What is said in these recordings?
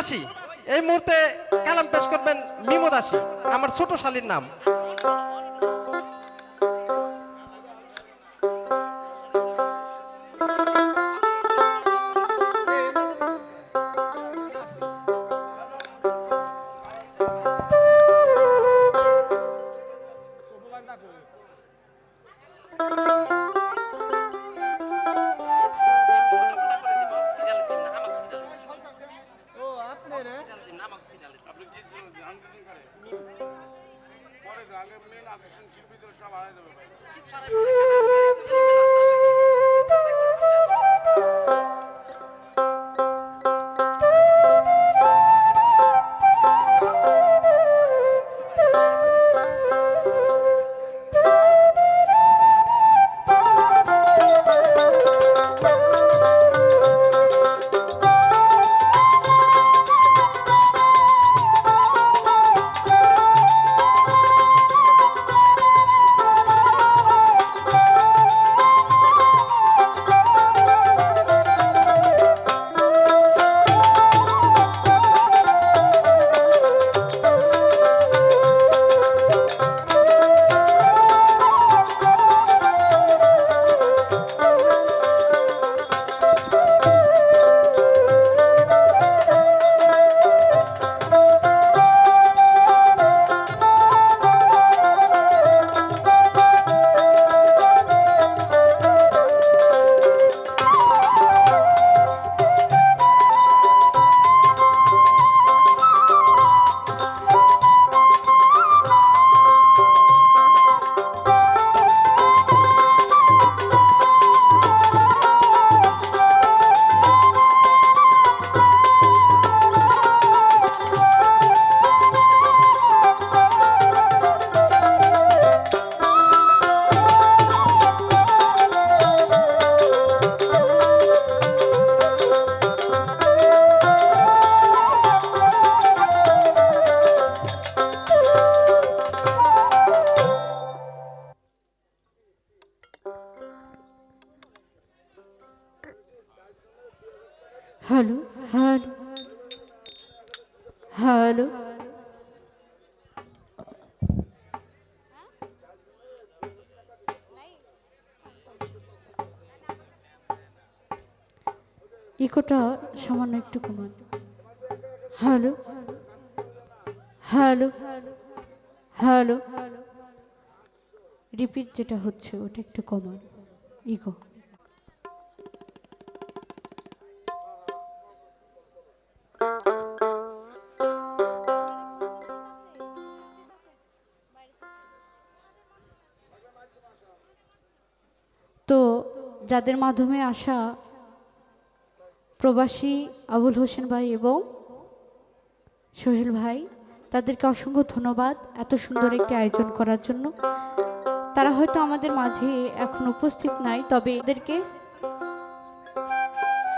প্রবাসী। এই মুহূর্তে কালাম পেশ করবেন মিমো দাসী, আমার ছোট শালীর নাম। Hello, hello, hello. ইকোটা সামান্য একটু কমান। Hello, hello, hello. রিপিট যেটা হচ্ছে ওটা একটু কমান। ইকো। তো যাদের মাধ্যমে আসা প্রবাসী আবুল হোসেন ভাই এবং সোহেল ভাই, তাদেরকে অসংখ্য ধন্যবাদ এত সুন্দর একটি আয়োজন করার জন্য। তারা হয়তো আমাদের মাঝে এখন উপস্থিত নাই, তবে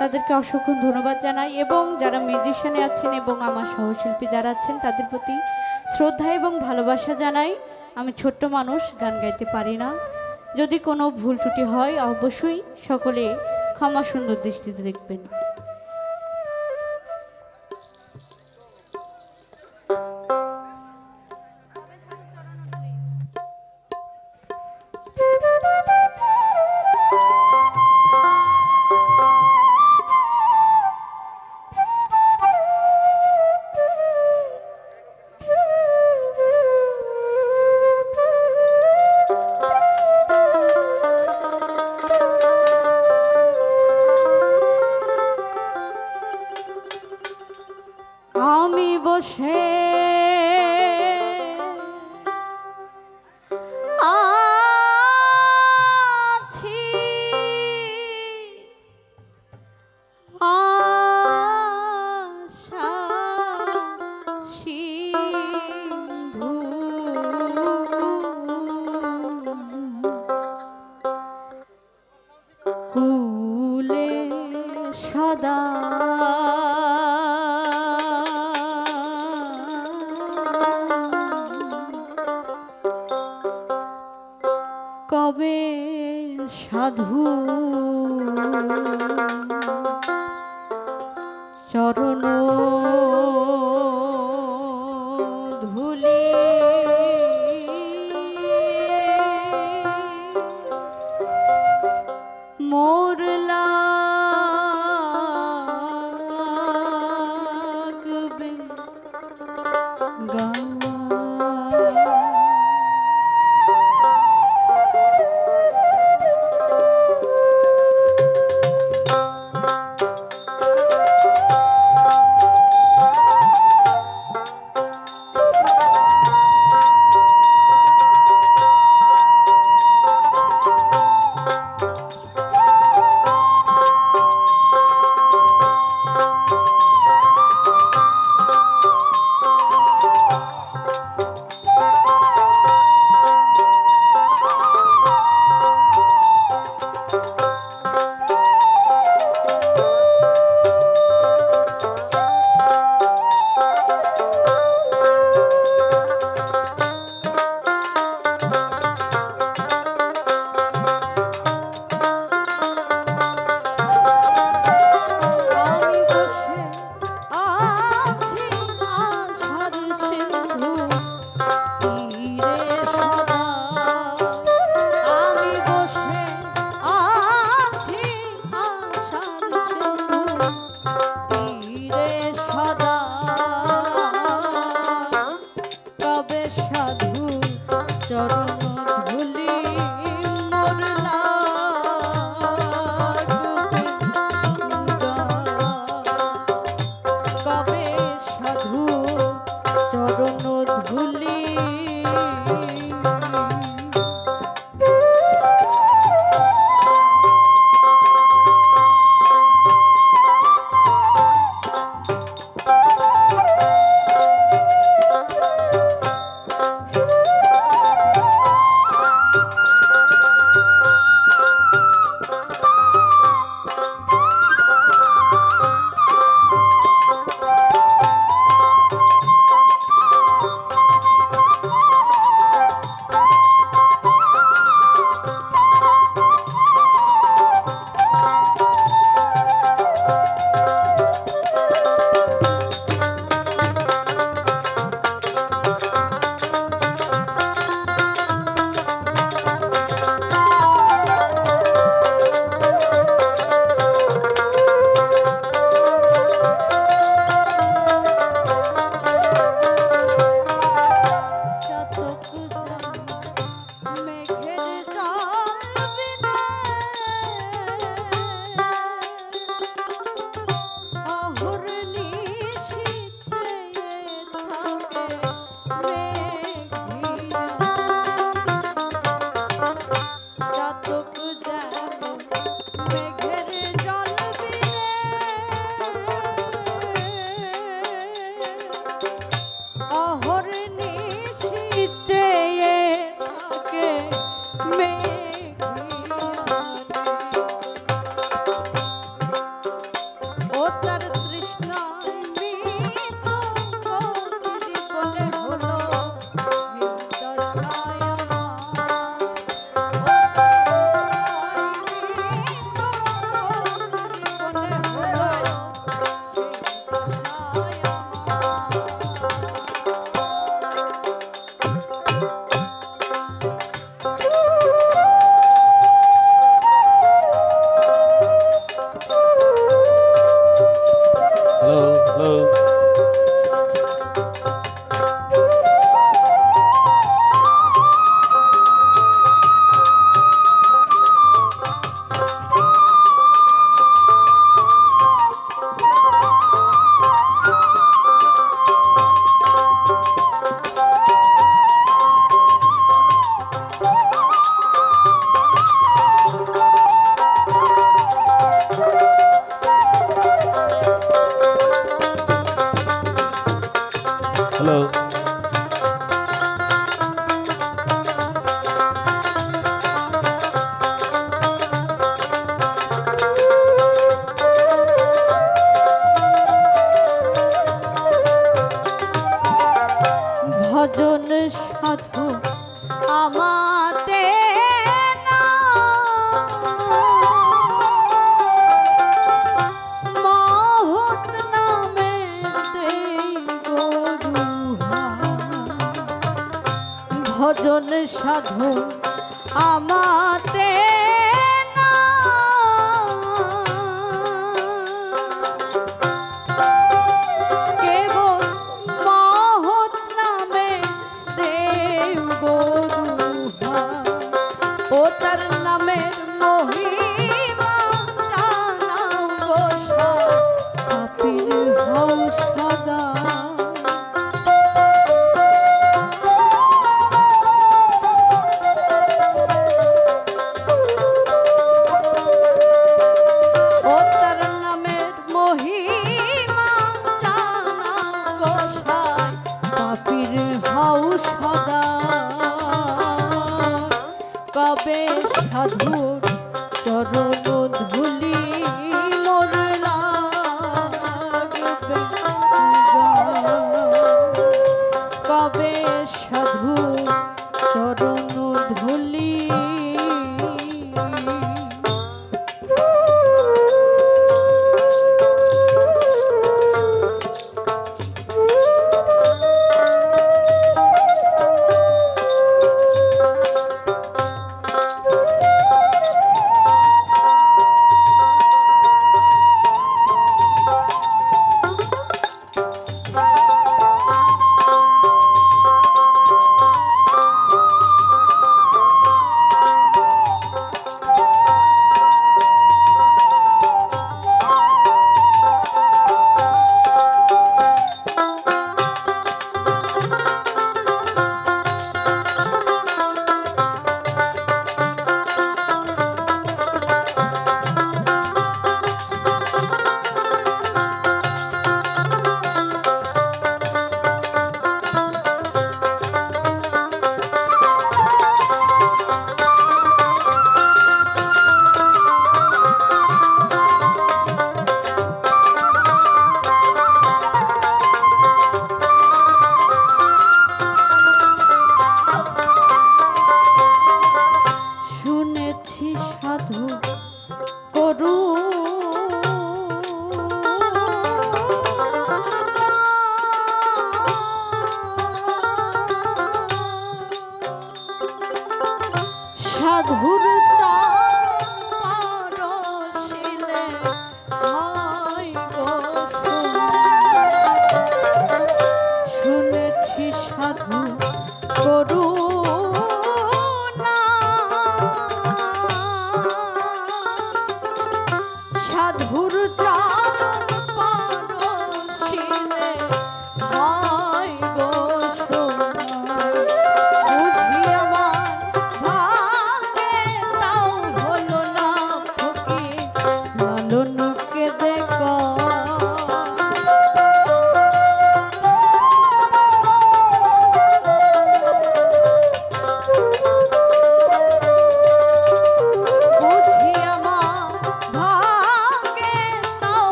তাদেরকে অসংখ্য ধন্যবাদ জানাই এবং যারা মিউজিশিয়ানে আছেন এবং আমার সহশিল্পী যারা আছেন তাদের প্রতি শ্রদ্ধা এবং ভালোবাসা জানাই। আমি ছোট্ট মানুষ, গান গাইতে পারি না। যদি কোনো ভুল ত্রুটি হয় অবশ্যই সকলে ক্ষমা সুন্দর দৃষ্টিতে দেখবেন। আমি বসে আছি আশা সিন্ধু কুলে সদা কবে সাধু চরণ রে সদা কবে সাধু চরণ ধুলি মোর লাগবে গা। কবে সাধু চরণ ধুলি ভজন সাধু আমাতে না মহৎ নামে দেই গরুহা। ভজন সাধু আমাতে না কেবল মহৎ নামে দেব গরুহা। ও তার নামের মহিমা জানাও গোসাই পাপীর হও সদা। ও তার নামের মহিমা জানাও গোসাই পাপীর হও সদা। কবে সাধুর চরণ ধুলি মোর লাগবে গা। কবে সাধু চরণ ধুলি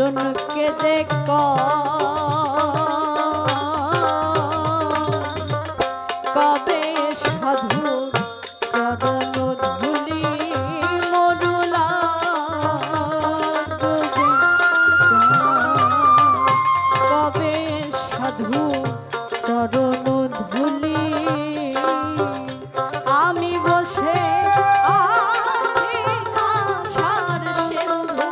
মিলনকে দেখ কবে সাধুর চরণ ধুলি মরুলা কবে সাধু চরণ ধুলি আমি বসে আছি আশার সিন্ধু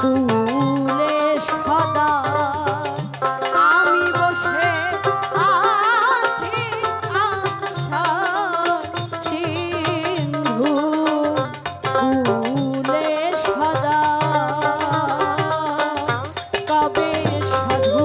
কুলে সদা আমি বসে আছি আশার সিন্ধু কুলে সদা কবে সাধু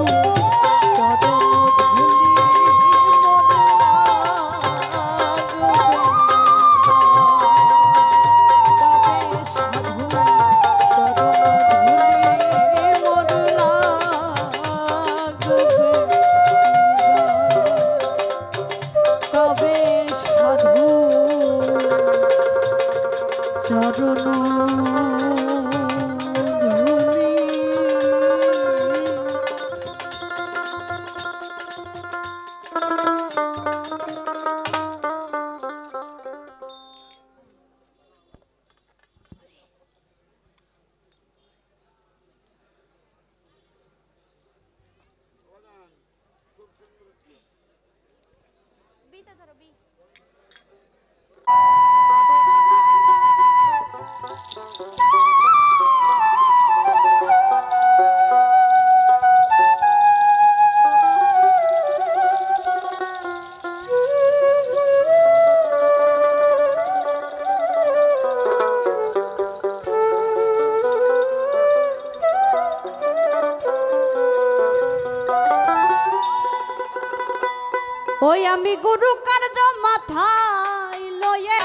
ওই আমি গুরু কার্য মাথায় লয়ে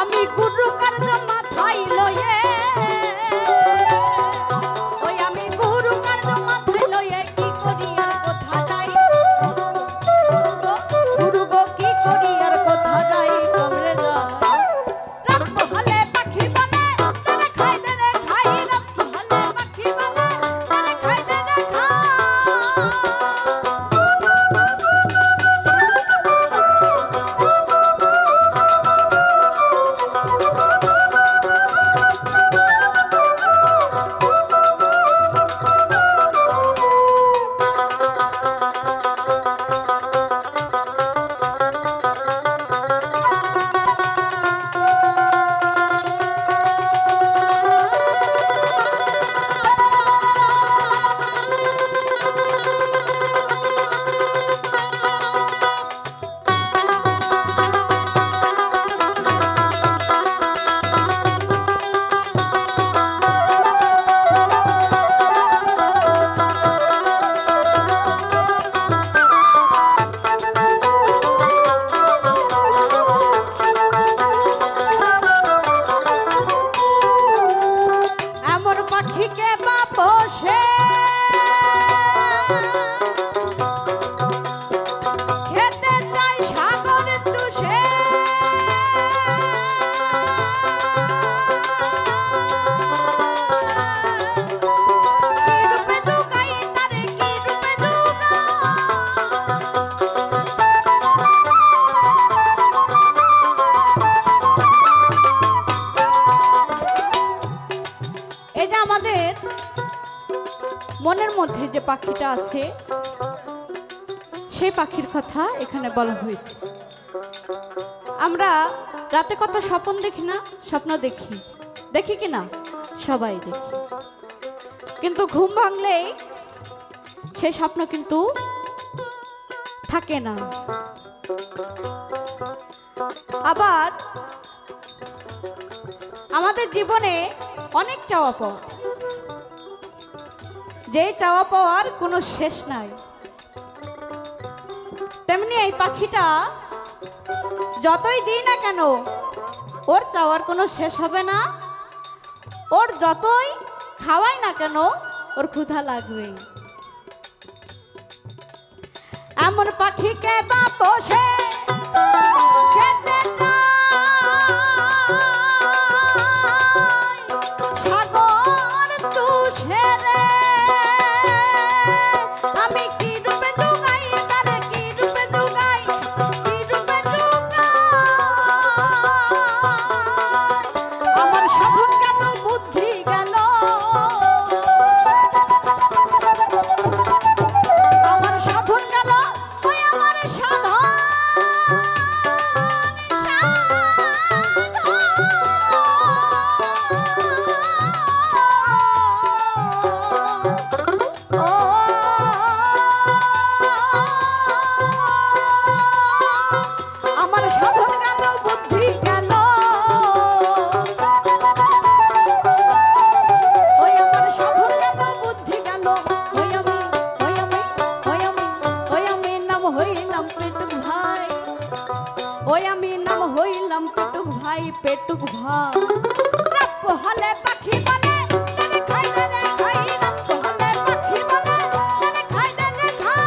আমি গুরু কার্য মাথায় লয়ে মনের মধ্যে যে পাখিটা আছে সেই পাখির কথা এখানে বলা হয়েছে। আমরা রাতে কত স্বপ্ন দেখি না, স্বপ্ন দেখি, দেখি কি না? সবাই দেখি, কিন্তু ঘুম ভাঙলেই সেই স্বপ্ন কিন্তু থাকে না। আবার আমাদের জীবনে অনেক চাওয়া পাওয়া, যে চাওয়া পাওয়ার কোনো শেষ নাই। তেমনি এই পাখিটা যতই দিই না কেন ওর চাওয়ার কোনো শেষ হবে না। ওর যতই খাওয়াই না কেন ওর ক্ষুধা লাগবে। এমন পাখিকে বা পোষে খেতে চায় সাগর তুষে রে। আমি কি রূপে জুগাই তারে, কি রূপে জুগাই, কি রূপে জুগাই। আমার সাধন গেল বুদ্ধি গেল, আমার সাধন গেল, ওই আমার সাধন ও আমার সাধন গেল বুদ্ধি গেল, ওই আমার সাধন গেল বুদ্ধি গেল। ওই আমি ওই আমি ওই আমি ওই আমি নাম হইলাম পেটুক ভাই, ওই আমি নাম হইলাম পেটুক ভাই, পেটুক ভাই। রাত হলে পাখি বলে দেনে খাই দেনে খাই, রাত হলে পাখি বলে দেনে খাই দেনে খাই।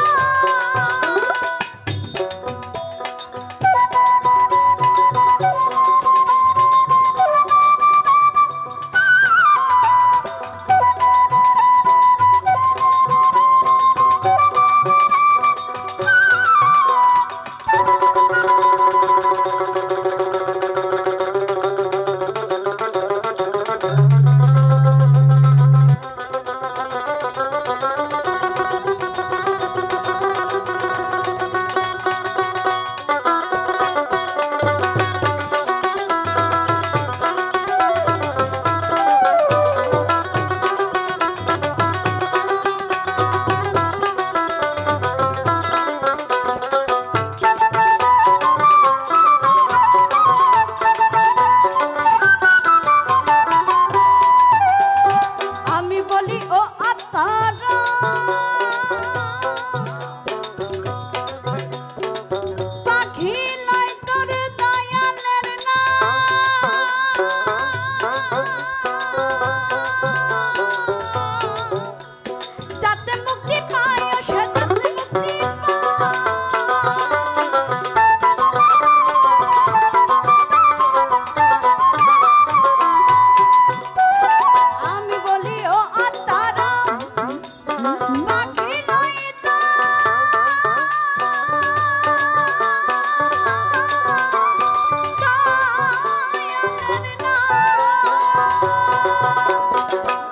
আমি বলি ও আত্মারা পাখি লয় তোর দয়ালের না, যাতে মুক্তি পায় ও সে যাতে মুক্তি পায়। আমি বলি ও আত্মারা পাখি লয় দয়ালের না,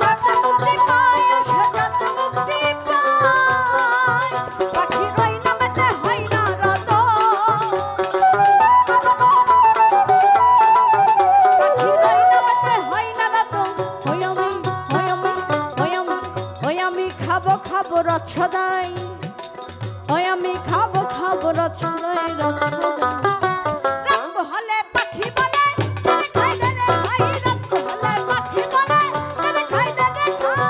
যাতে মুক্তি পায় ও সে যাতে মুক্তি পায়। পাখি রই নামেতে হয় না রত, পাখি রই নামেতে হয় না রত। ওই আমি ওই আমি ওই আমি ওই আমি খাবো খাবো রচ্ছদাই, ওই আমি খাবো খাবো রচ্ছদাই রচ্ছদাই। রাত হলে পাখি বলে দেনে খাই দেনে খাই, রাত হলে পাখি বলে দেনে খাই দেনে খাই।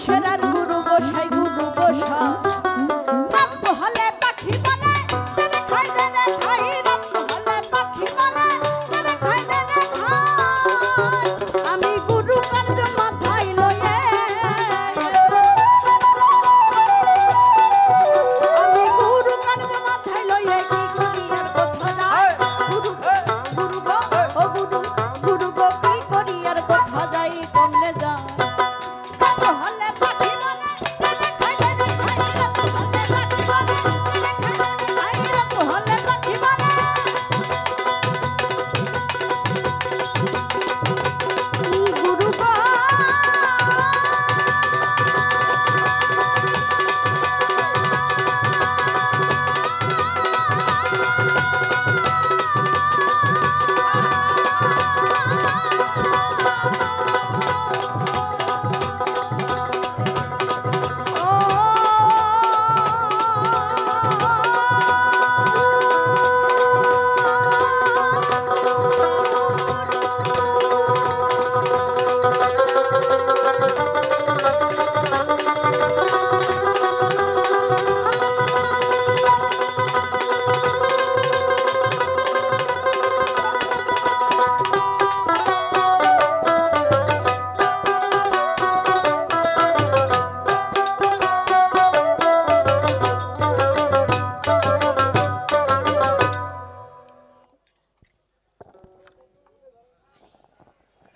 সেরার গুরু গোসাই গুরু গোসাই রব হলে পাখি বলে তেরে খাই তেরে খাই রব হলে পাখি বলে তেরে খাই তেরে খাই আমি গুরু কার্য মাথায় লয়ে আমি গুরু কার্য মাথায় লয়ে কি করি আর কোথা যায় গুরু গুরু গো ও গুরু গুরু গো কি করি আর কোথা যাই কমনে যায় হলে পাখি বলে তেরে খাই তেরে খাই রব হলে পাখি বলে তেরে খাই তেরে খাই রব হলে পাখি বলে গুরু গো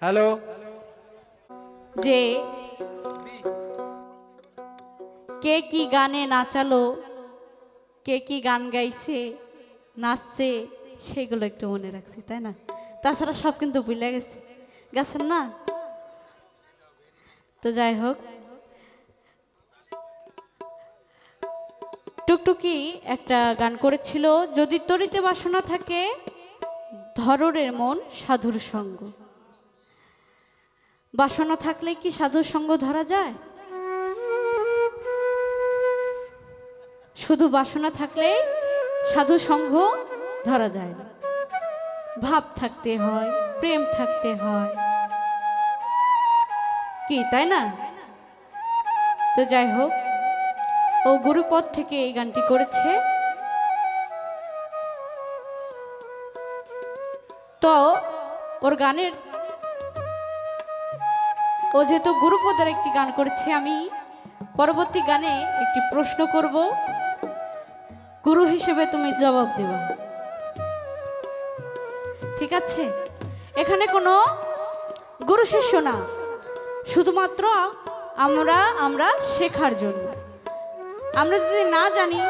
হ্যালো, যে কে কি গানে নাচালো, কে কি গান গাইছে, নাচছে, সেগুলো একটু মনে রাখছি, তাই না? তাছাড়া সব কিন্তু ভুলে গেছে, গেছেন না? তো যাই হোক, টুকটুকি একটা গান করেছিল, যদি তরিতে বাসনা থাকে ধররের মন সাধুর সঙ্গ। বাসনা থাকলে কি সাধুর সঙ্গ ধরা যায়? শুধু বাসনা থাকলেই সাধু সঙ্গ ধরা যায় না, ভাব থাকতে হয়, প্রেম থাকতে হয়, কি তাই না? তো যাই হোক, ও গুরুপদ থেকে এই গানটি করেছে। তো ওর গানের, ও যেহেতু গুরুপদের একটি গান করেছে, আমি পরবর্তী গানে একটি প্রশ্ন করব, গুরু হিসেবে তুমি জবাব দেবা, ঠিক আছে? এখানে কোনো গুরু শিষ্য না, শুধুমাত্র আমরা শেখার জন্য। আমরা যদি না জানি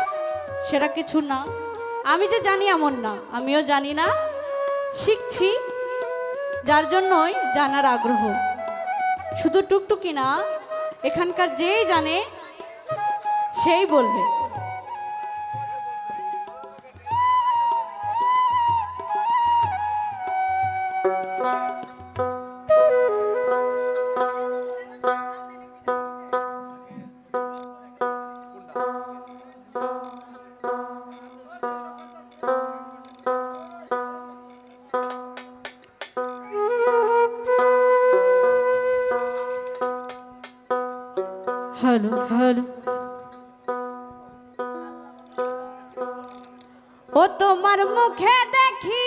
সেটা কিছু না, আমি যে জানি এমন না, আমিও জানি না, শিখছি, যার জন্যই জানার আগ্রহ। শুধু টুকটুকি না, এখানকার যেই জানে সেই বলবে। হ্যালো হ্যালো, ও তোমার মুখে দেখি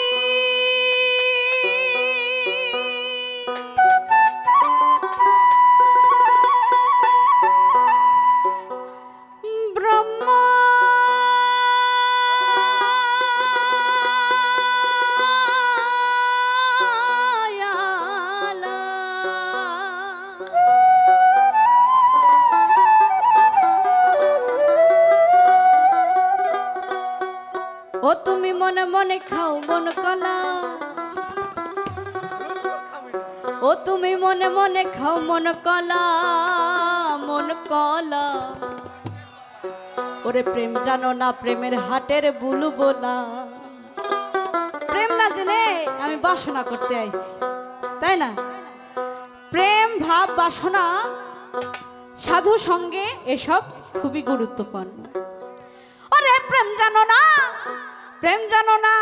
ব্রহ্ম ও তুমি মনে মনে খাও মন কলা, ও তুমি মনে মনে খাও মন কলা, মন কলা। ওরে প্রেম জানো না, প্রেমের হাটের বুলবুলা। প্রেম না জেনে আমি বাসনা করতে আইছি, তাই না? প্রেম ভাব বাসনা সাধু সঙ্গে এসব খুবই গুরুত্বপূর্ণ। ওরে প্রেম জানো না, প্রেম জানো না,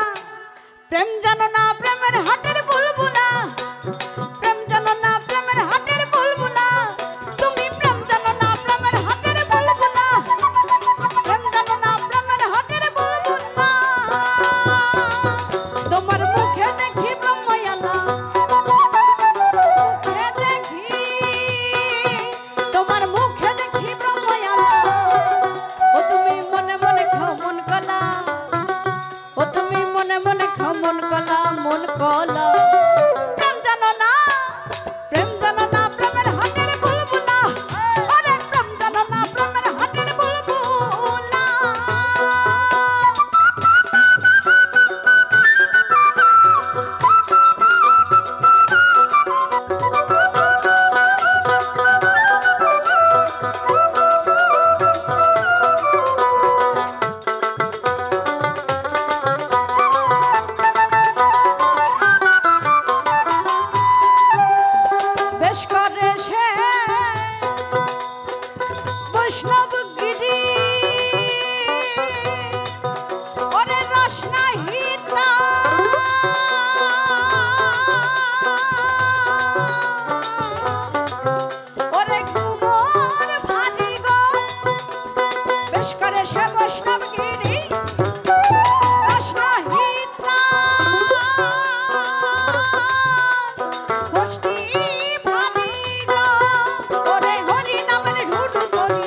প্রেম জানো না, প্রেমের হাটের বুলবুলা। প্রেম জানো না, প্রেমের হাটের বুলবুলা। তুমি প্রেম জানো না, বৈষ্ণবগিরি ওরে রসনাহিতা ওরে কুমোর ভারী গো বেশ করে সে বৈষ্ণবগিরি রসনাহিতা গোষ্ঠী ভারী গো ওরে হরি নামের ঢুঢু করি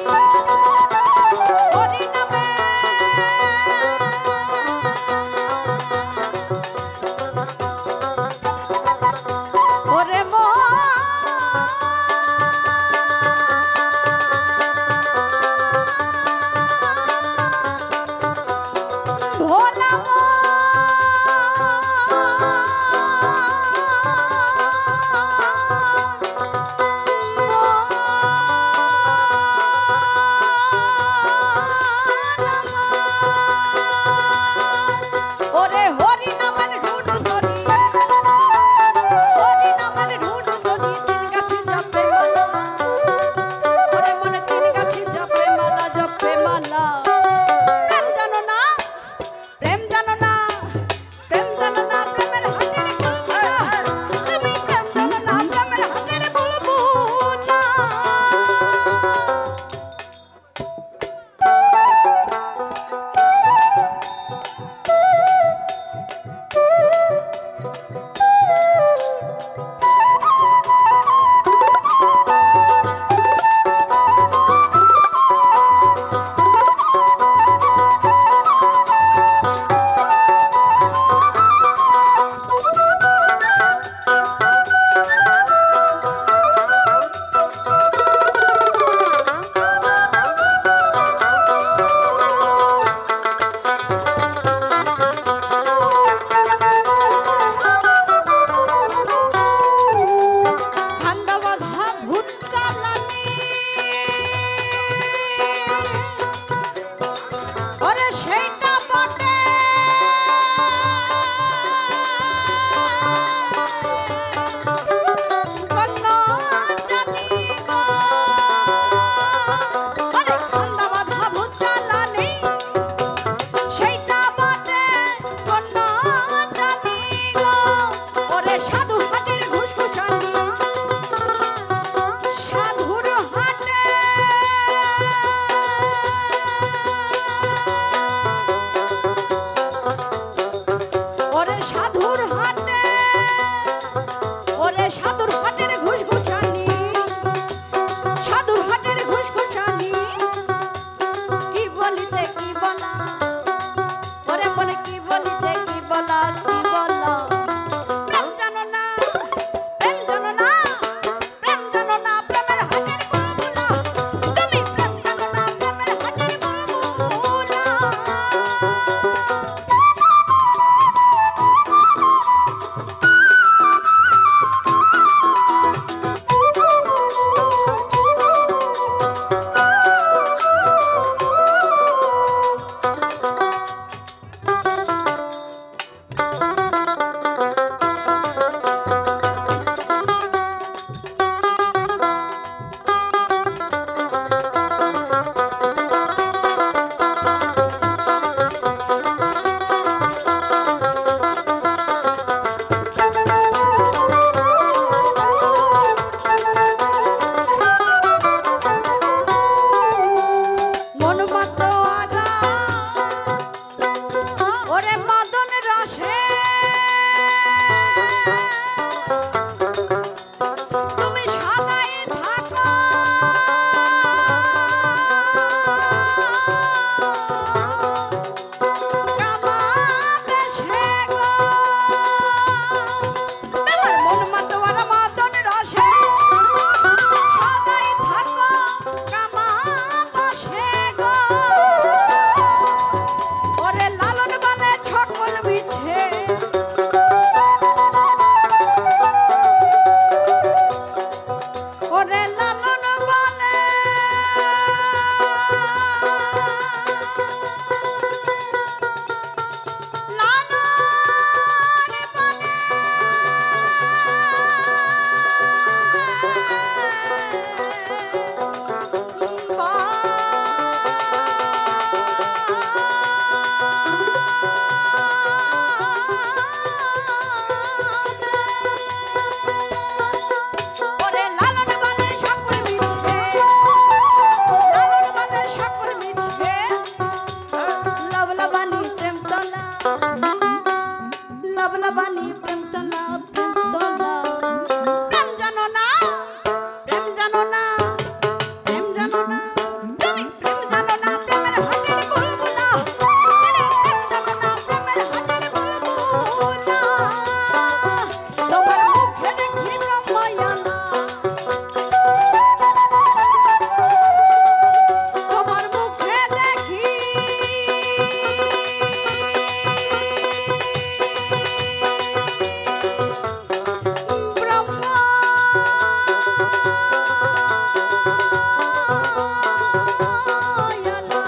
মায়ালা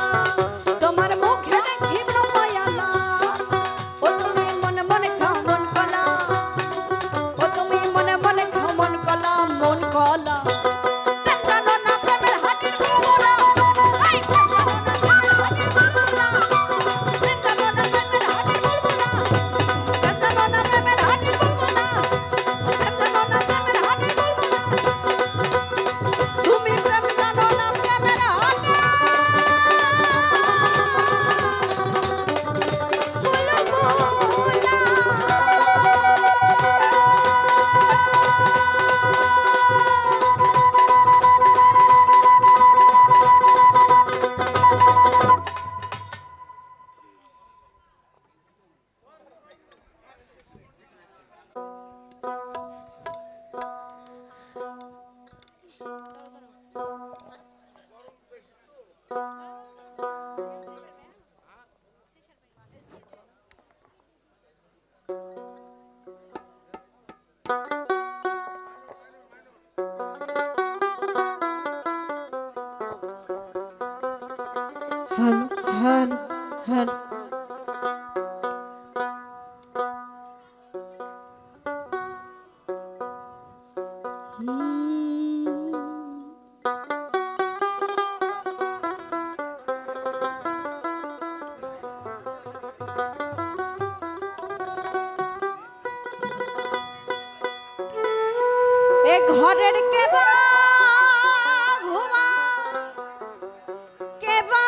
তোমার মুখে দেখি মায়ালা ও তুমি মনে মনে খাও মন কলা ও তুমি মনে মনে খাও মন কলা মন কলা জানো না প্রেমের হাটির বলবো এই জানো না প্রেমের হাটির বলবো জানো না প্রেমের হাটির বলবো জানো না প্রেমের হাটির বলবো জানো না প্রেমের হাটির বলবো তুমি প্রেম জানো না প্রেমের হাটির হ্যালো হ্যালো হ্যালো এ ঘরের কেবা ঘুমা কেবা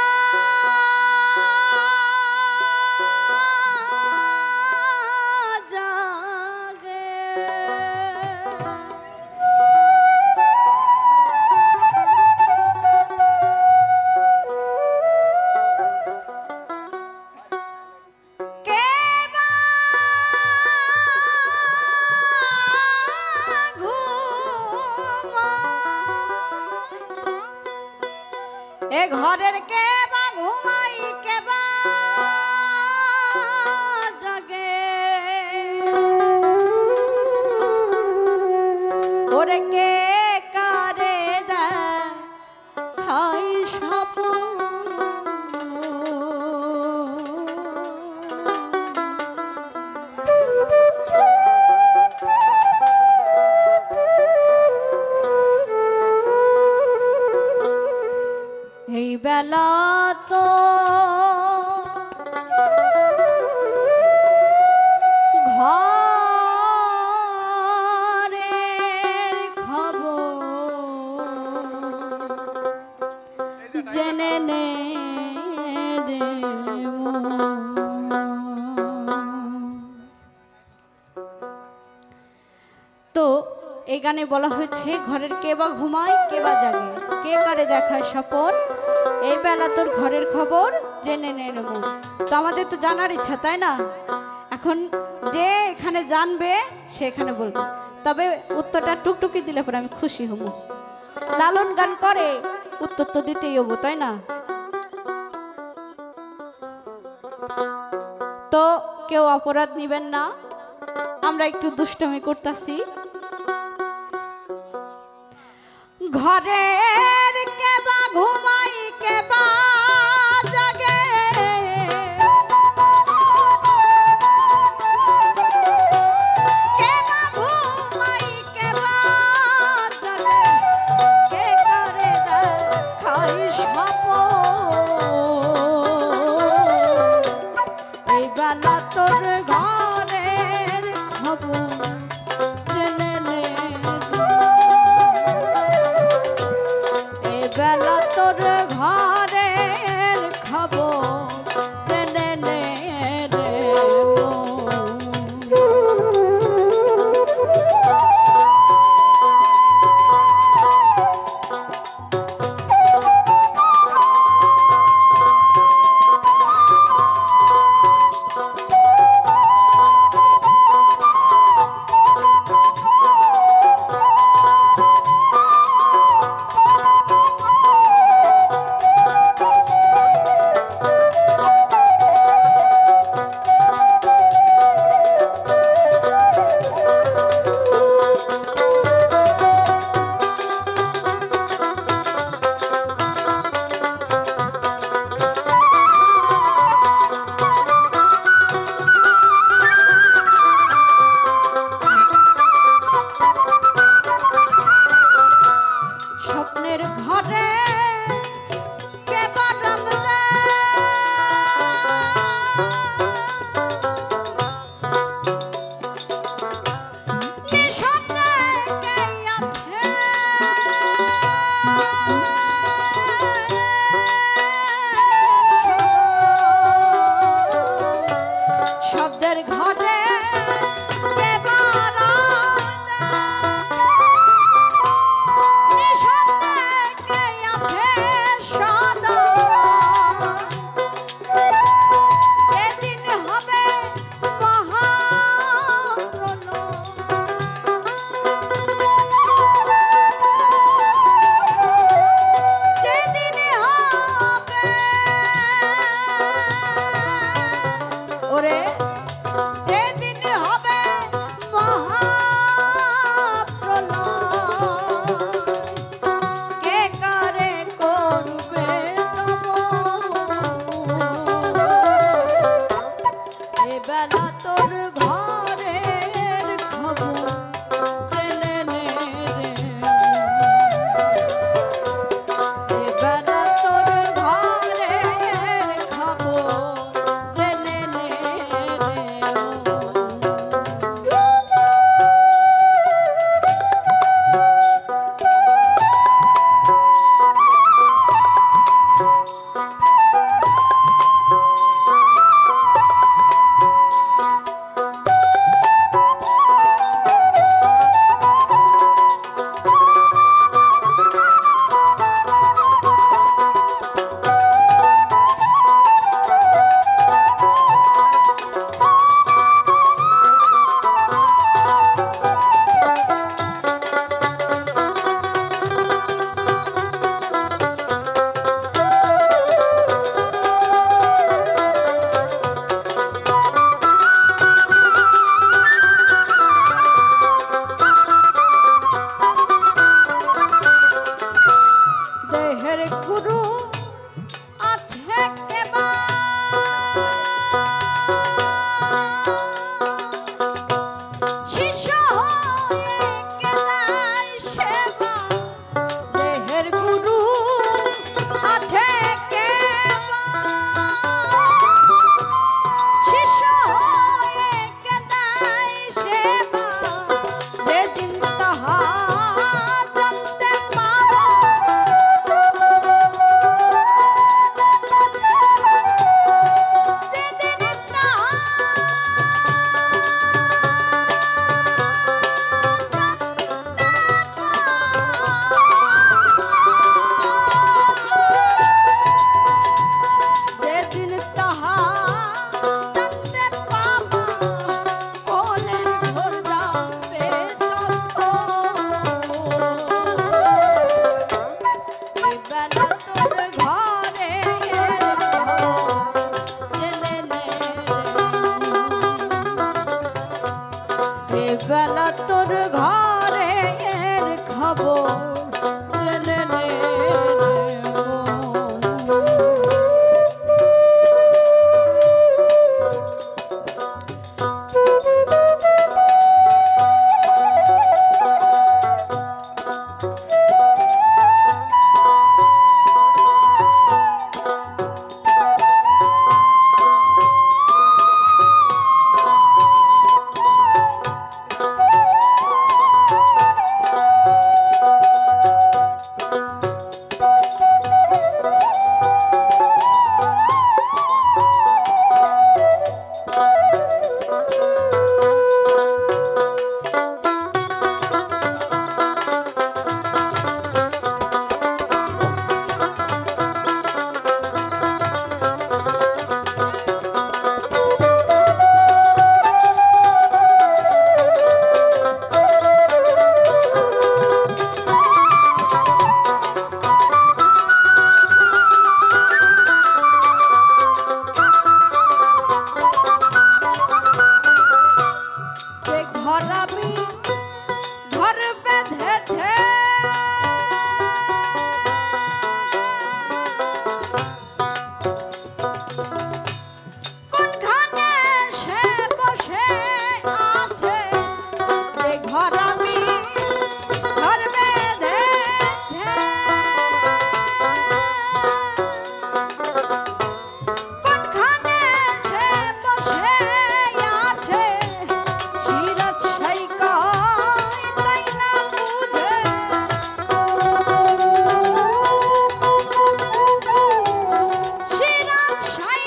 জাগে কেবা এ ঘরের কেবা ঘুমাই কেবা জাগে ওরে কে কারে দেয় খাই স্বপ্ন এই বেলা তো ঘরের খবর জেনে নে রে মন। তো এই গানে বলা হয়েছে ঘরের কে বা ঘুমায় কে বা জাগে কে কারে দেখায় স্বপন এই বেলা তোর ঘরের খবর জেনে নেব। তো আমাদের তো জানার ইচ্ছা তাই না? এখন যে এখানে জানবে সে এখানে বলবে, তবে উত্তরটা টুকটুকি দিলে পরে আমি খুশি হব। লালন গান করে উত্তর তো দিতেই হবো তাই না? তো কেউ অপরাধ নিবেন না, আমরা একটু দুষ্টমি করতেছি। ঘরের কেবা ঘুমাই কেবা জাগে কেবা ঘুমাই কেবা জাগে কে করে দেখাই স্বপন এই বেলা তোর ঘরের খবর জেনে নে বেলা তোর ঘরের খবর জেনে নে রে মন। দেহের গুরু আছে কেবা শিষ্য হয়ে কেদায় সেবা দেহের গুরু আছে কেবা শিষ্য হয়ে কেদায় সেবা যেদিন তাহা জানতে পাবো যেদিন তাহা জানতে পাবো কোলের ভোর যাবে এই বেলা তোর ঘরে জেনে নে এই বেলা তোর ঘরে খবর জেনে নে যে ঘর আমি ঘর বেঁধেছে কোনখানে সে বসে আছে যে ঘর আমি ঘর বেঁধেছে কোনখানে সে বসে আছে সিরাজ সাই কয় তাই না বুঝে সিরাজ সাই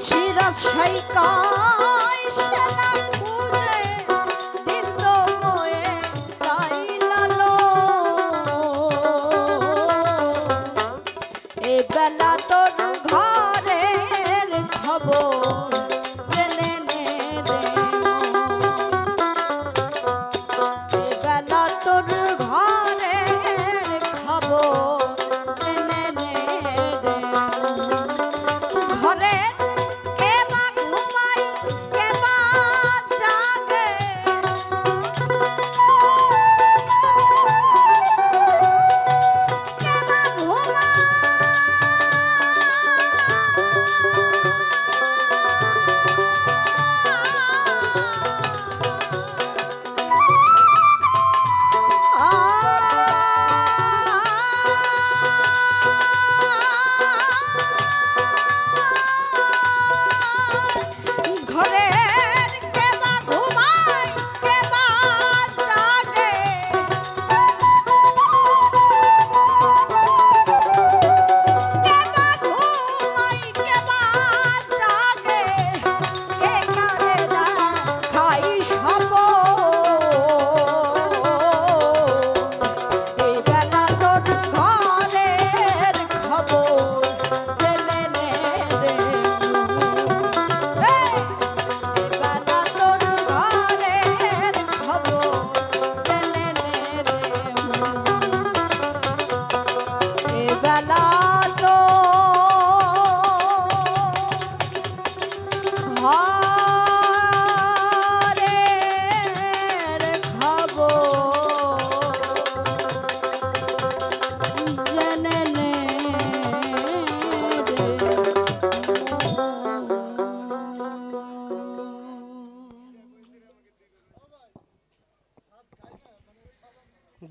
সিরাজ সাই কয় সেনা খুঁজে দিন তো বয়ে চাইলালো এই বেলা তোর ঘরের খবর জেনে নে রে এই বেলা তোর ঘরের খবর জেনে নে রে ঘরে কে বা ঘুমায় কে বা জাগে কে বা ঘুমায়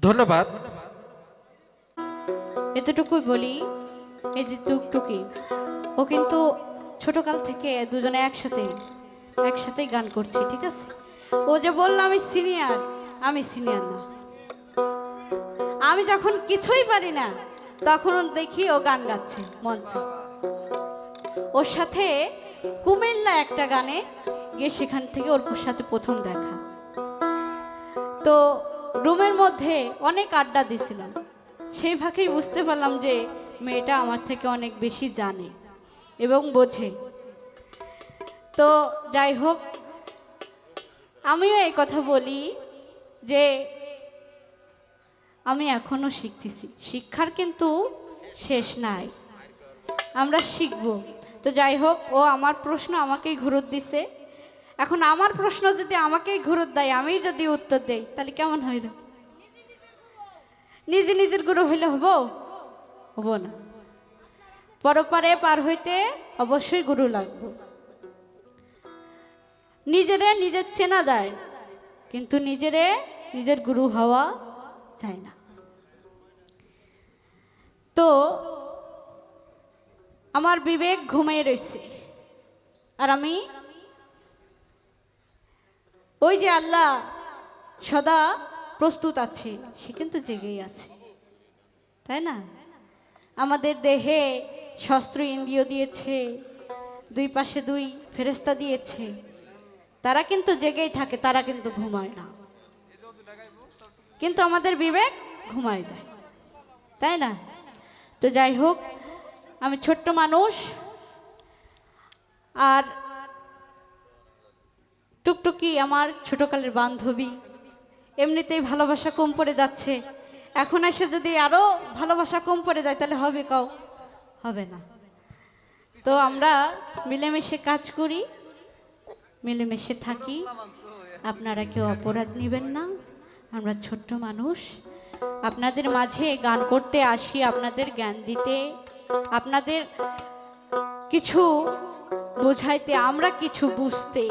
ধন্যবাদ। এতটুকুই বলি, এই যে টুকটুকি, ও কিন্তু ছোটকাল থেকে দুজনে একসাথেই গান করছি, ঠিক আছে? ও যে বললো আমি সিনিয়র না। আমি যখন কিছুই পারি না তখন দেখি ও গান গাচ্ছে মঞ্চে। ওর সাথে কুমিল্লা একটা গানে গিয়ে সেখান থেকে ওর সাথে প্রথম দেখা। তো রুমের মধ্যে অনেক আড্ডা দিছিলাম, সেই ফাঁকেই বুঝতে পারলাম যে মেয়েটা আমার থেকে অনেক বেশি জানে এবং বোঝে। তো যাই হোক, আমিও এই কথা বলি যে আমি এখনো শিখতেছি, শিক্ষার কিন্তু শেষ নাই, আমরা শিখব। তো যাই হোক, ও আমার প্রশ্ন আমাকেই ঘুরত দিছে। এখন আমার প্রশ্ন যদি আমাকেই ঘুরত দেয়, আমি যদি উত্তর দেই, তাহলে কেমন হইল? নিজের গুরু হইলে হব না। পরপারে পার হইতে অবশ্যই গুরু লাগবে। নিজের চেনা দেয়, কিন্তু নিজের গুরু হওয়া যায় না। তো আমার বিবেক ঘুমিয়ে রয়েছে, আর আমি ওই যে আল্লাহ সদা প্রস্তুত আছে, সে কিন্তু জেগেই আছে, তাই না? আমাদের দেহে শস্ত্র ইন্দ্রিয় দিয়েছে, দুই পাশে দুই ফেরেশতা দিয়েছে, তারা কিন্তু জেগেই থাকে, তারা কিন্তু ঘুমায় না। কিন্তু আমাদের বিবেক ঘুমায় যায়, তাই না? তো যাই হোক, আমি ছোট্ট মানুষ, আর টুকটুকি আমার ছোটকালের বান্ধবী। এমনিতেই ভালোবাসা কম পড়ে যাচ্ছে, এখন এসে যদি আরো ভালোবাসা কম পড়ে যায় তাহলে হবে? কও, হবে না। তো আমরা মিলেমিশে কাজ করি, মিলেমিশে থাকি। আপনারা কেউ অপরাধ নেবেন না, আমরা ছোট্ট মানুষ, আপনাদের মাঝে গান করতে আসি, আপনাদের জ্ঞান দিতে, আপনাদের কিছু বোঝাইতে, আমরা কিছু বুঝতে,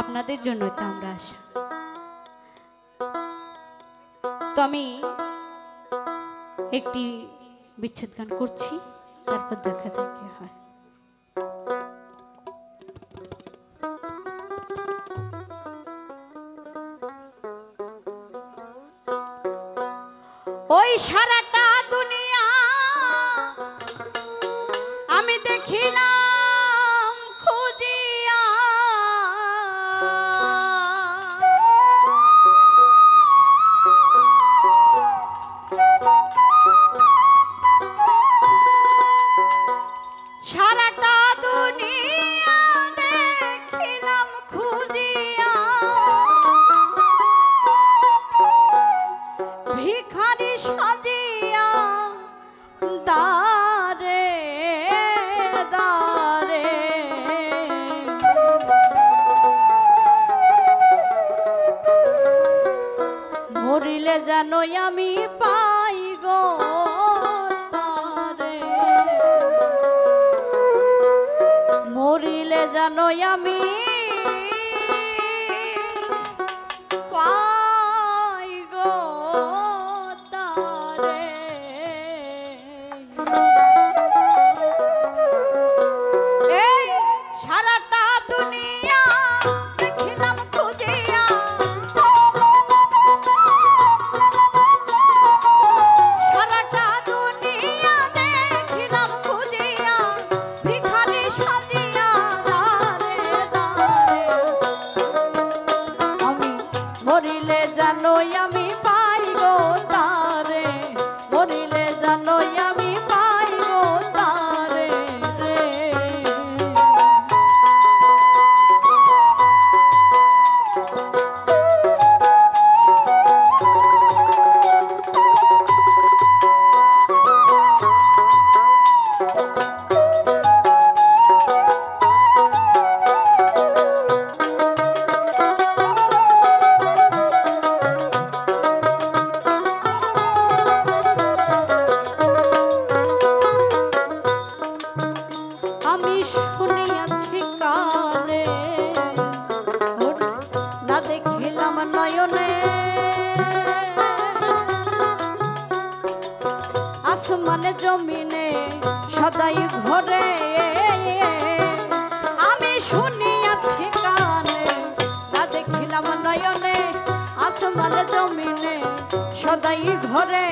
আপনাদের জন্য তো আমরা আসা। তো আমি একটি বিচ্ছেদ গান করছি, তারপর দেখা যায় কি হয়। ওই সারাটা দুনিয়া আমি দেখিলাম খুঁজিয়া, সারাটা দুনিয়া দেখিলাম খুঁজিয়া, ভিখারি সাজিয়া দারে দারে, মরিলে যেন আমি পাই গো তারে, মরিলে যেন আমি পাই গো তারে। এই সারাটা দুনিয়া দেখিলাম খুঁজিয়া, সারাটা দুনিয়া দেখিলাম খুঁজিয়া, ভিখারি সাজিয়া দারে দারে, জমিনে সদাই ঘরে আমি শুনিয়াছি কানে না দেখিলাম নয়নে আসমান জমিনে সদাই ঘরে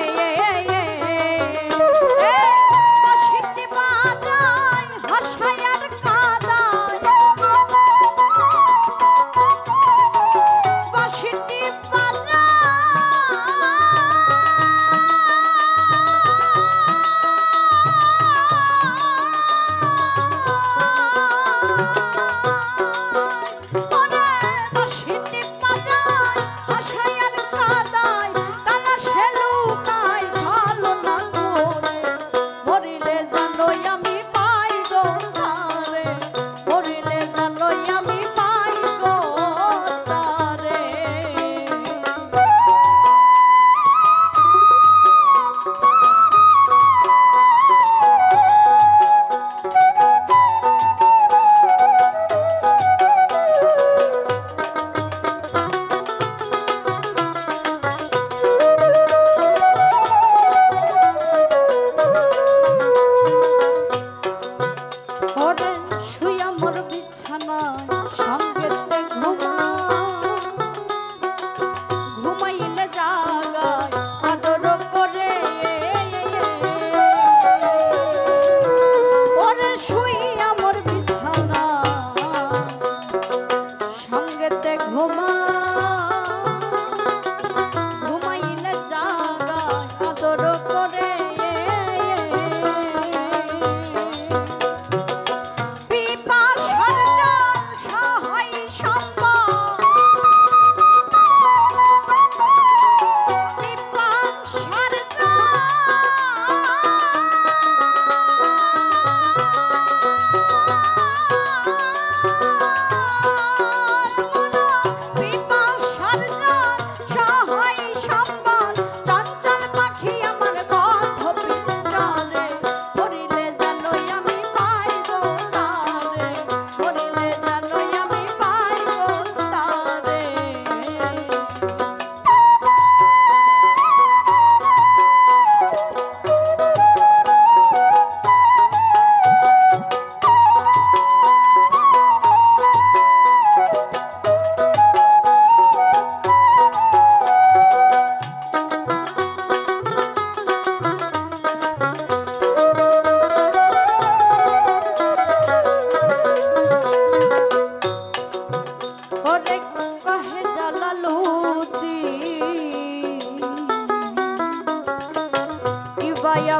বাঁশিটি বাজায় হাসায় আর কাঁদায় বাঁশিটি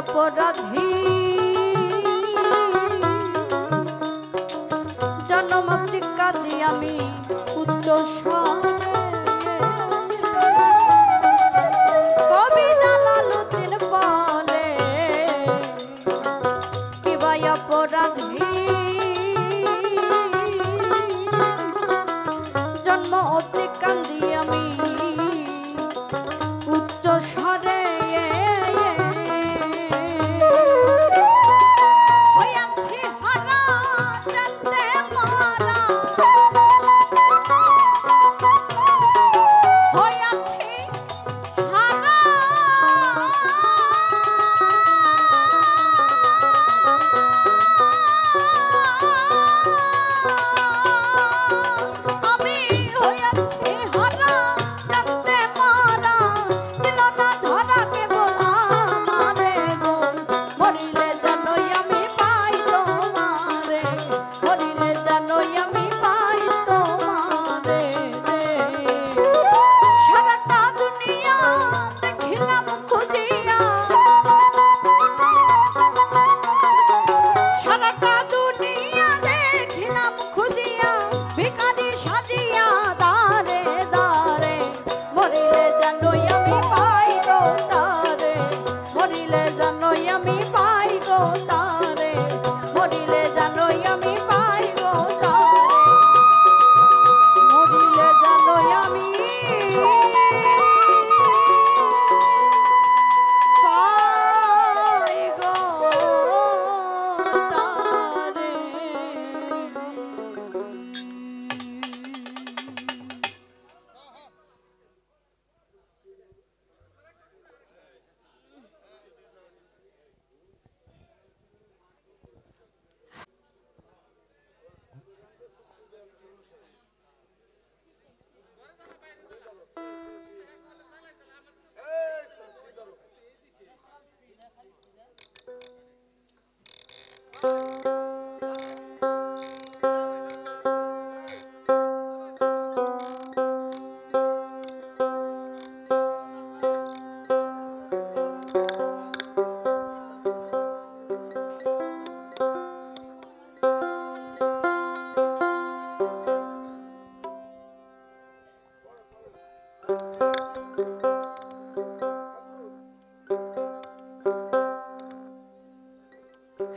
অপরাধী জনমতি কাঁদি আমি উচ্চ কবি জালালুদ্দিন বলে কি ভাই অপরাধী জন্ম অতি কান্দি আমি উচ্চ স্বরে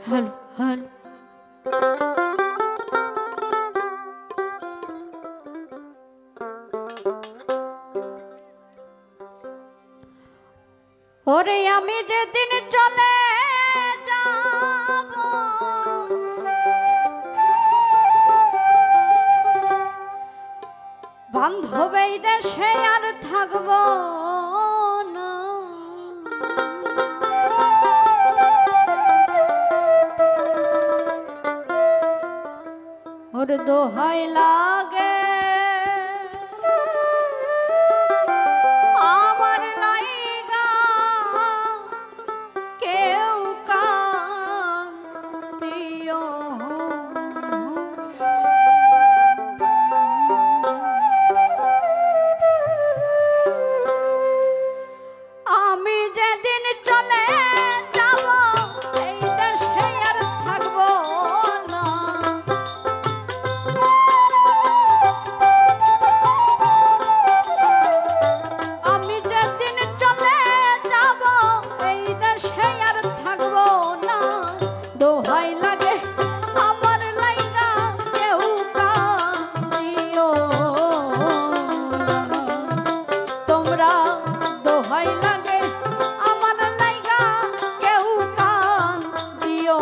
হ্যালো হ্যালো ওরে আমি যেদিন চলে যাব বান্ধব এই দেশে আর থাকব না ওর দোহাই লাগে আমার লাইগা কেউ কান্দিও আমি যেদিন চলে যাব এই দেশে আর থাকবো না আমি যেদিন চলে যাব এই দেশে আর থাকবো না দোহাই লাগে আমার লাইগা কেউ কান্দিও না তোমরা দোহাই লাগে আমার লাইগা কেউ কান্দিও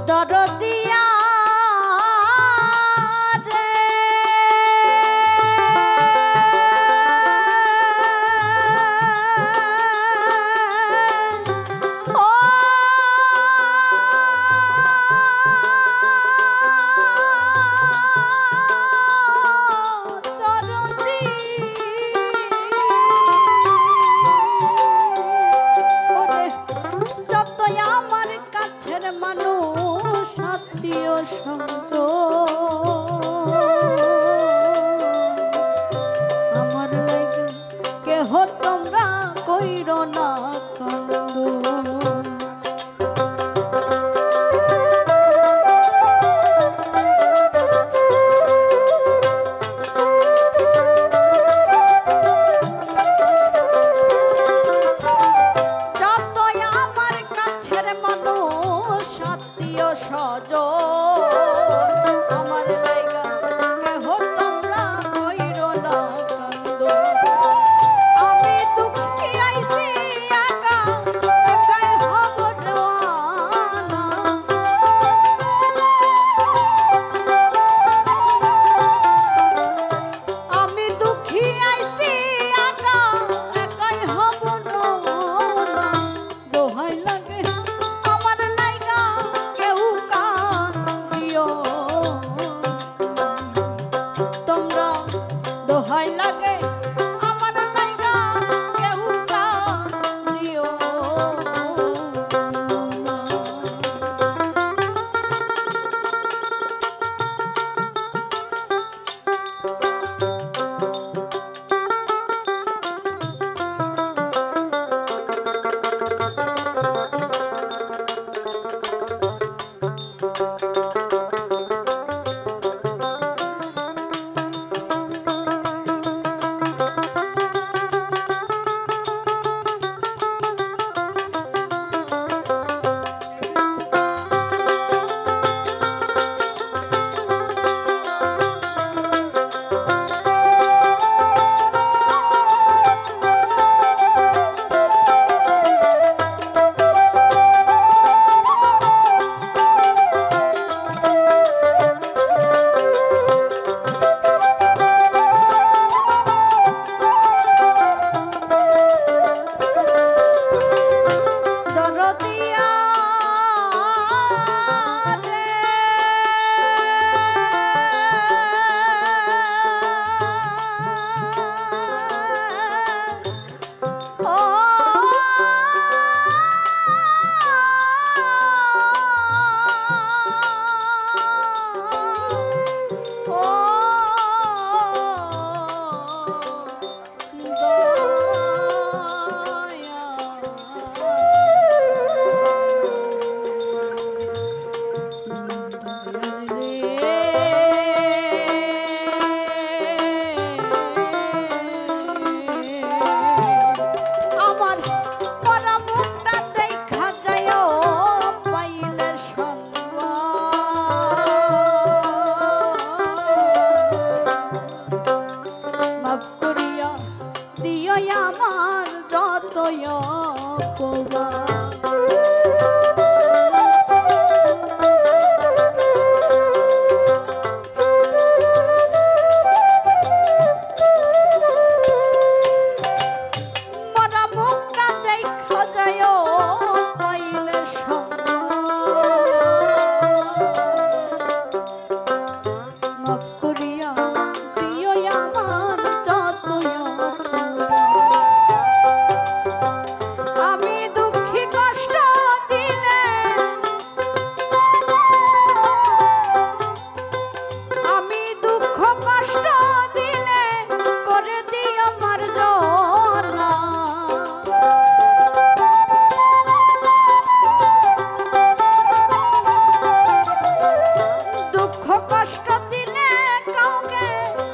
দরদিয়া রে ও দরদি ওরে যতই আমার কাছের মানুষ আত্মীয় সঙ্গ আমার লাগে কেহ তোমরা কইর না কান্দ যতই আমার কাছের মানুষ আত্মীয় স্বজন আমার লাইগা কেহ তোমরা কইর না কান্দ আমি দুঃখী আইছি একা একাই আমার যতই অপমান। মরা মুখটা দেখা যায় পাইলে মাফ করিয়া দিও আমার যতই আমি দুঃখী কষ্ট দিলে আমি দুঃখ কষ্ট দিলে করে দিও আমার জনা দুঃখ কষ্ট দিলে কাউকে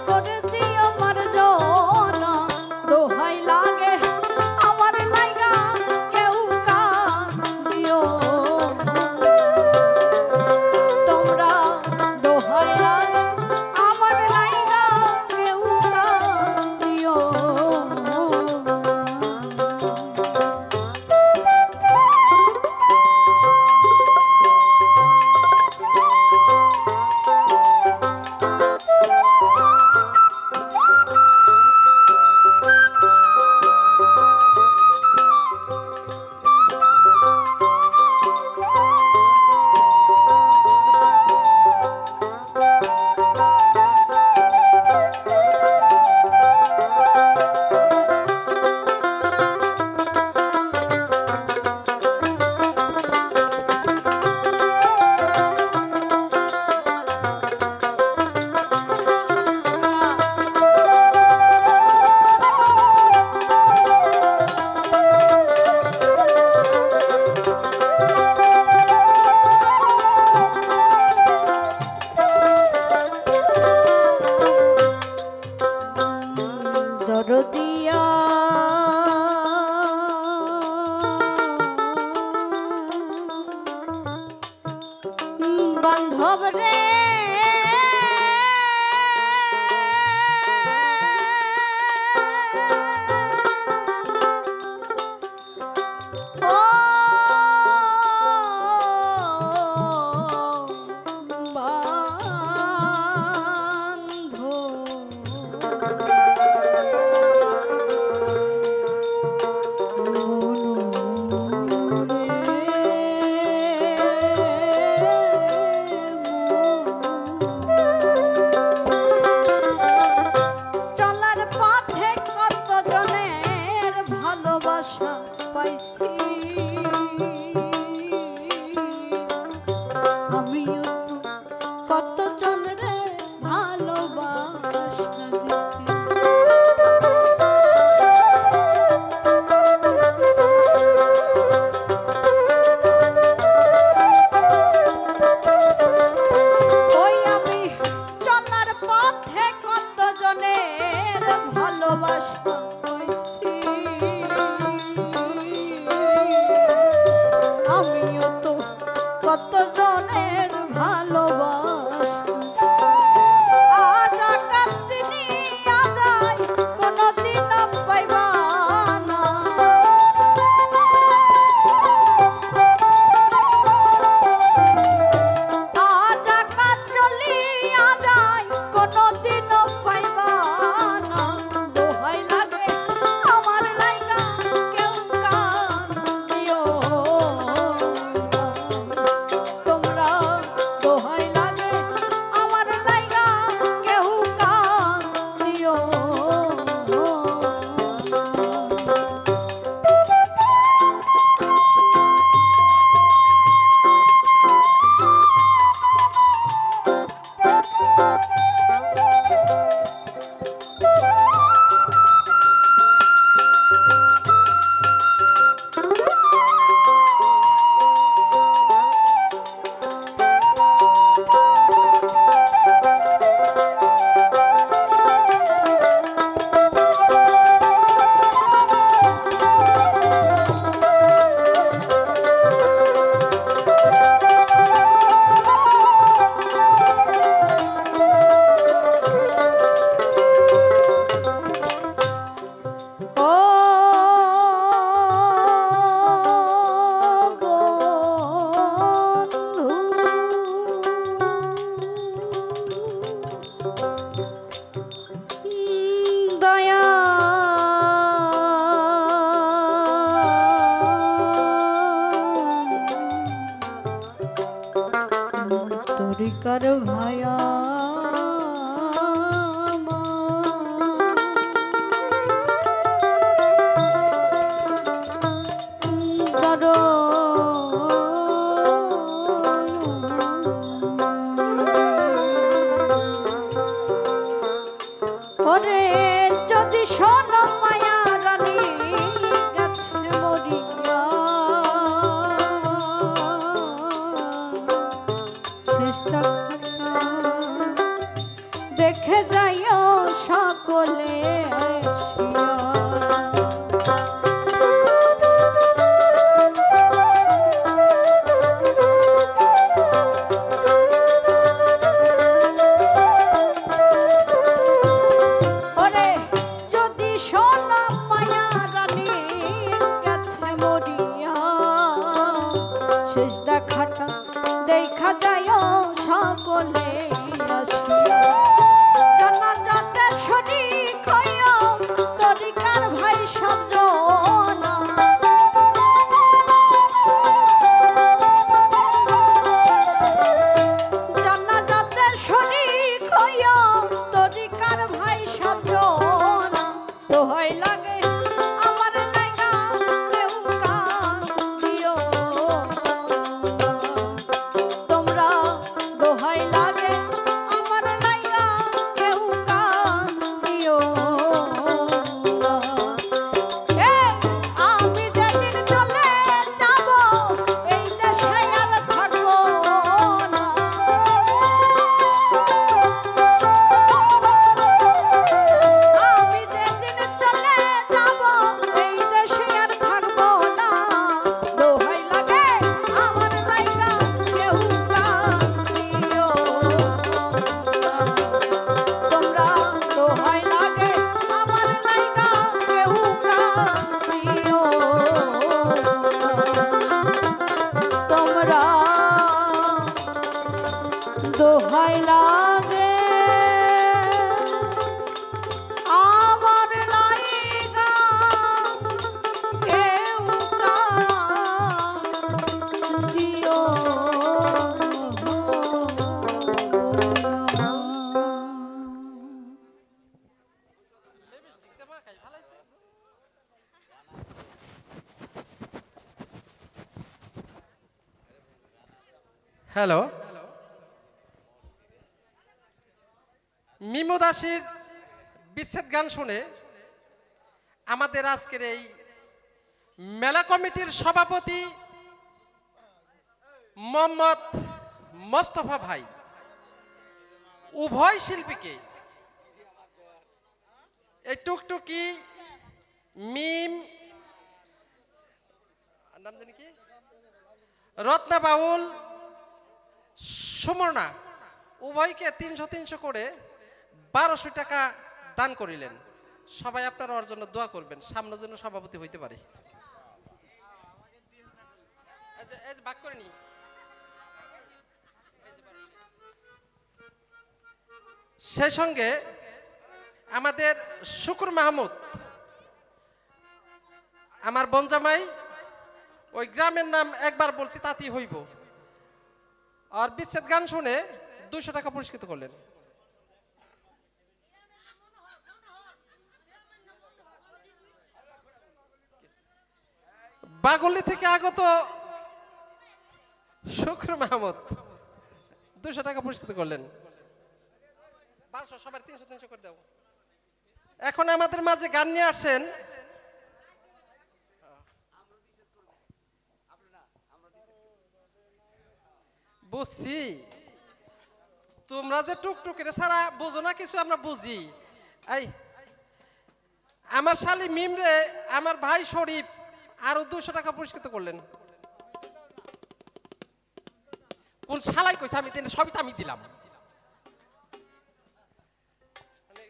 করে দিও আমার জনা দোহাই লাগে আমার লাইগা কেউ কাঁদিও তোমরা দোহাই লাগে আমার লাইগা কেউ কাঁদিও দরদিয়া বান্ধব রে ও চলার পথে কত জনের ভালোবাসা পাইছি আমিও তো কত জনরে ভালোবাসা দিছি ওই আমি চলার পথে কত জনের ভালোবাসা পাইছি শেষ দেখাটা দেখা যায় সকলে আসিয়া জানাজাতে শরীক হইয়া তরিকার ভাই সবজনা জানাজাতে শরীক হইয়া তরিকার ভাই সবজনা দোহাই লাগে আমার লাগা কেউ কাঁদিও তোমরা দোহাই লাগে আমার লাগা কেউ কাঁদিও আমি যেদিন চলে যাব এই দেশে আর থাকবো না আমি যেদিন চলে যাব এই দেশে আর থাকবো না দোহাই লাগে আমার লাইগা কেউ কাঁদিও তোমরা দোহাই লাগে আমার লাইগা কেউ কাঁদিও তোমরা দোহাই লাগে আমার লাইগা কেউ কাঁদিও হ্যালো, মিমো দাসীর বিচ্ছেদ গান শুনে আমাদের আজকের এই মেলা কমিটির সভাপতি মোহাম্মদ মোস্তফা ভাই উভয় শিল্পীকে এই টুকটুকি মিম নাম জানি কি রত্না বাউল সুমনা উভয়কে ৩০০ করে ১২০০ টাকা দান করিলেন। সবাই আপনারা ওর জন্য দোয়া করবেন, সামনের জন্য সভাপতি হইতে পারে। ভাগ করে নি। সেই সঙ্গে আমাদের শুকুর মাহমুদ আমার বনজামাই, ওই গ্রামের নাম একবার বলছি তাতেই হইব, আর বিচ্ছেদ গান শুনে ২০০ টাকা পুরস্কৃত করলেন। বাগলি থেকে আগত শুকুর মাহমুদ ২০০ টাকা পুরস্কৃত করলেন। ৫০০ সবার ৩০০ করে দাও। এখন আমাদের মাঝে গান নিয়ে আসছেন বুঝছি, তোমরা যে টুকটুকিরে সারা বুঝো না কিছু, আমরা বুঝি। এই আমার শালি মিমরে আমার ভাই শরীফ আরো ২০০ টাকা পুরস্কৃত করলেন। কোন শালাই কইছে আমি দিন, সবই তো আমি দিলাম।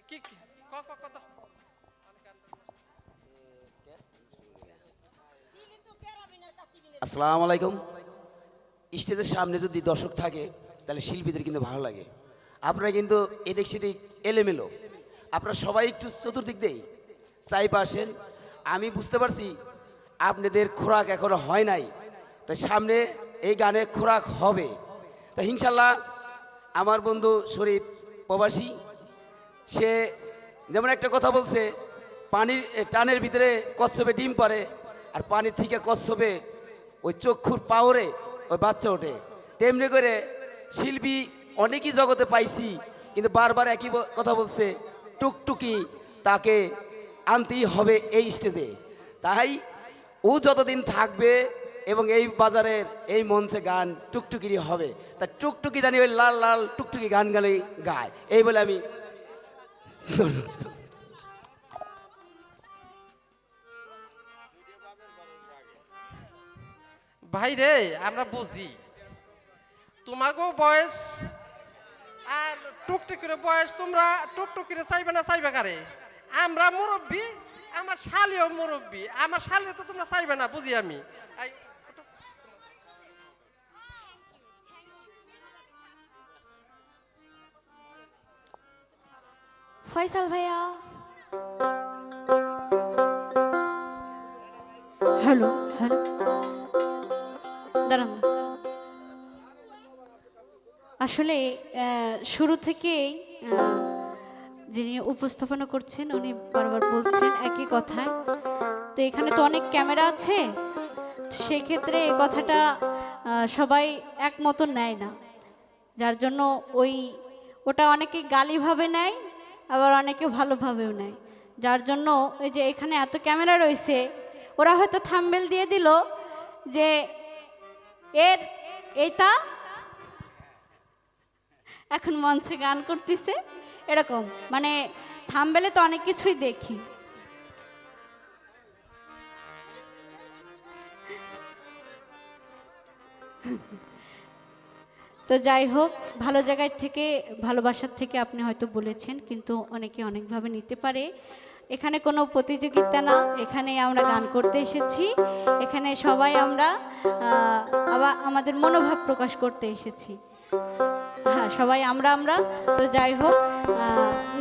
কি কত আসসালামু আলাইকুম। স্টেজের সামনে যদি দর্শক থাকে তাহলে শিল্পীদের কিন্তু ভালো লাগে। আপনারা কিন্তু এদিক সেদিক এলোমেলো, আপনারা সবাই একটু চতুর্দিক দিয়ে চাইপা আসেন। আমি বুঝতে পারছি আপনাদের খোরাক এখনো হয় নাই, তাই সামনে এই গানে খোরাক হবে। তা ইনশাল্লাহ আমার বন্ধু শরীফ প্রবাসী, সে যেমন একটা কথা বলছে, পানির টানের ভিতরে কচ্ছপে ডিম পারে, আর পানির থেকে কচ্ছপে ওই চক্ষুর পাওরে ওই বাচ্চা ওঠে। তেমনি করে শিল্পী অনেকই জগতে পাইছি, কিন্তু বারবার একই কথা বলছে, টুকটুকি তাকে আনতেই হবে এই স্টেজে। তাই ও যতদিন থাকবে এবং এই বাজারের এই মঞ্চে গান টুকটুকিরই হবে। তা টুকটুকি জানি ওই লাল লাল টুকটুকি গান গানে গায়, এই বলে আমি ভাই রে, আমরা বুঝি তোমাকেও বয়স আর টুকটুকির বয়স, তোমরা টুকটুকিরে চাইবে না চাইবে কারে? আমরা মুরব্বী, আমার শালিও মুরব্বী, আমার শালি তো তোমরা চাইবে না, বুঝি আমি। ফয়সাল ভাইয়া। হ্যালো হ্যালো, দাঁড়ান। আসলে শুরু থেকেই যিনি উপস্থাপনা করছেন উনি বারবার বলছেন একই কথায়। তো এখানে তো অনেক ক্যামেরা আছে, তো সেই ক্ষেত্রে এই কথাটা সবাই একমত নেয় না, যার জন্য ওটা অনেকে গালিভাবে নেয়, আবার অনেকে ভালোভাবেও নেয়। যার জন্য ওই যে এখানে এত ক্যামেরা রয়েছে, ওরা হয়তো থাম্বেল দিয়ে দিল যে এর এইটা এখন মঞ্চে গান করতেছে, এরকম মানে থাম্বেলে তো অনেক কিছুই দেখি। তো যাই হোক, ভালো জায়গায় থেকে, ভালোবাসার থেকে আপনি হয়তো বলেছেন, কিন্তু অনেকে অনেকভাবে নিতে পারে। এখানে কোনো প্রতিযোগিতা না, এখানে আমরা গান করতে এসেছি, এখানে সবাই আমরা আবার আমাদের মনোভাব প্রকাশ করতে এসেছি। হ্যাঁ, সবাই আমরা আমরা। তো যাই হোক,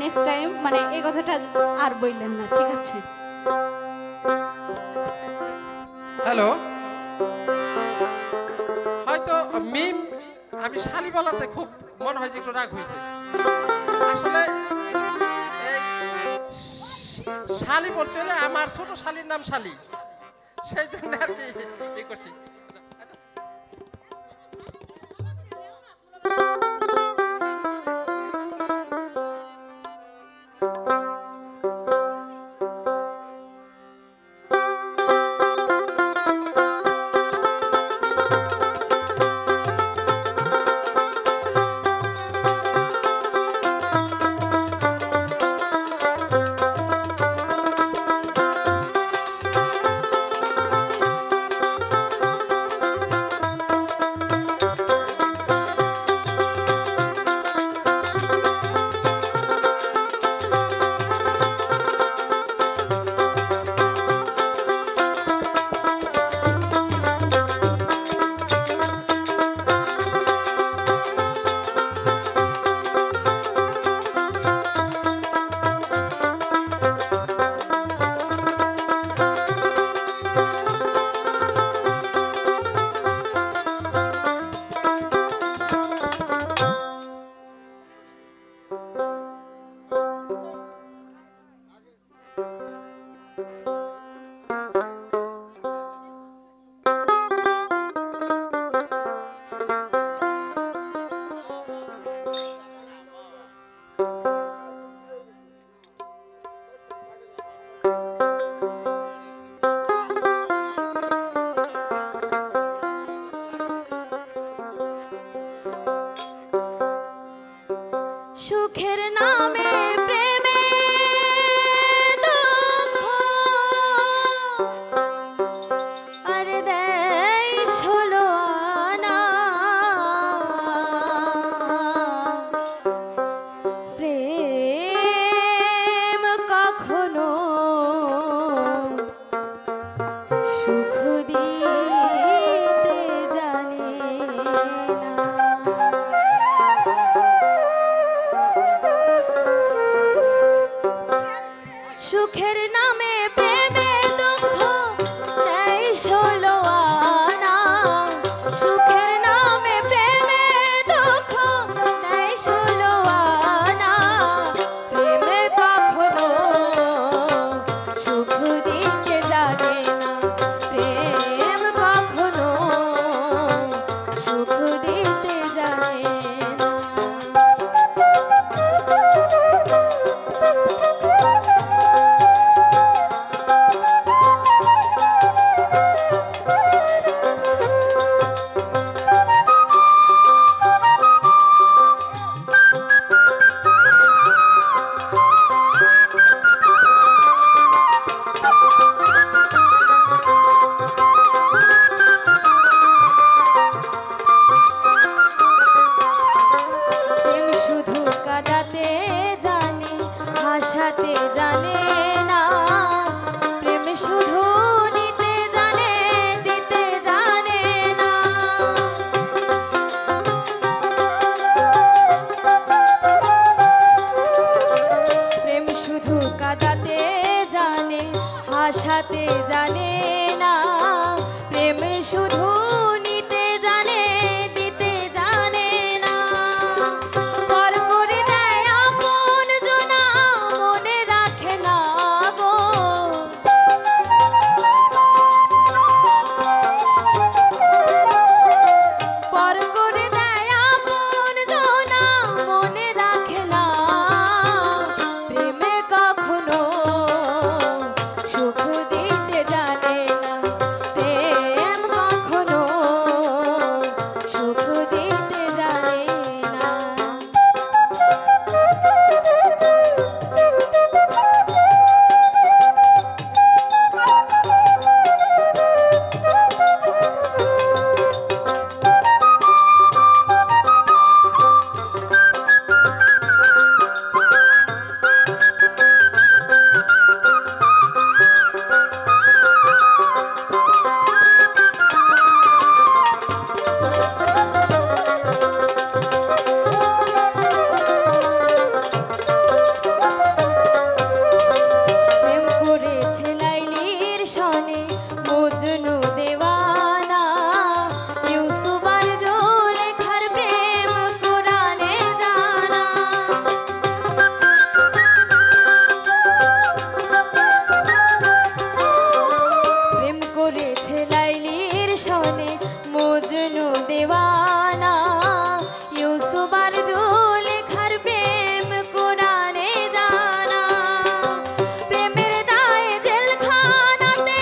নেক্সট টাইম মানে এই কথাটা আর বললেন না, ঠিক আছে? হ্যালো, হয়তো মিম আমি শালি বলাতে খুব মনে হয় যে একটু রাগ হয়েছে। আসলে এই শালি বলছে হলে আমার ছোট শালির নাম শালি, সেই জন্য আর কি এই করছি। হারাতে জানে না, প্রেম শুধু নিতে জানে, দিতে জানে না। পর করে দেয় আপন জনা, মনে রাখে না গো। পর করে দেয় আপন জনা, মনে রাখে না। প্রেমে কখনো সুখ দিতে জানে না, প্রেম কখনো সুখ দিতে জানে না। প্রেম করেছে লাইলির সনে মজনু দেওয়ানা, ইউসুফ আর জুলেখার প্রেম কোরআনে জানা। প্রেম করেছে লাইলির সনে মজনু দেওয়ানা, ইউসুফ আর জুলেখার প্রেম কোরআনে জানা। প্রেমের দায়ে জেলখানাতে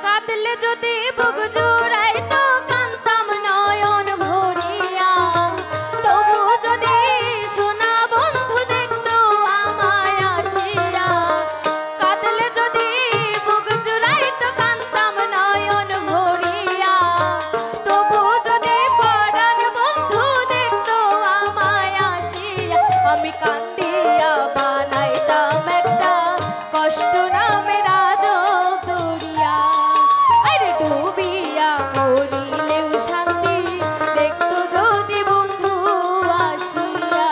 কাঁদলে যদি বুক জুড়াইতো কান্তাম নয়ন ভরিয়া, তবু যদি সোনা বন্ধু দেখতো আমায় আসিয়া। কাঁদলে যদি বুক জুড়াইতো কান্তাম নয়ন ভরিয়া, তবু যদি পরাণ বন্ধু দেখতো আমায় আসিয়া। আমি কান্দিয়া বানাইতাম একটা কষ্ট নামে রাজক দরিয়া, আরে ডুবিয়া মরিলেও শান্তি দেখতো যদি বন্ধু আসিয়া।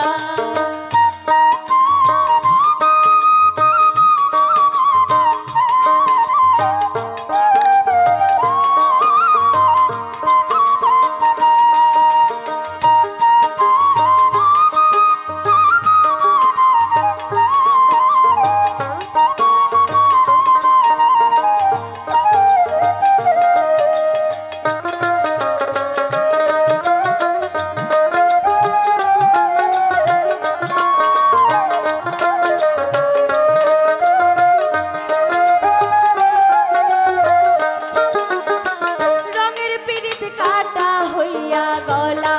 রঙের পিড়িত কাটা হইয়া গলা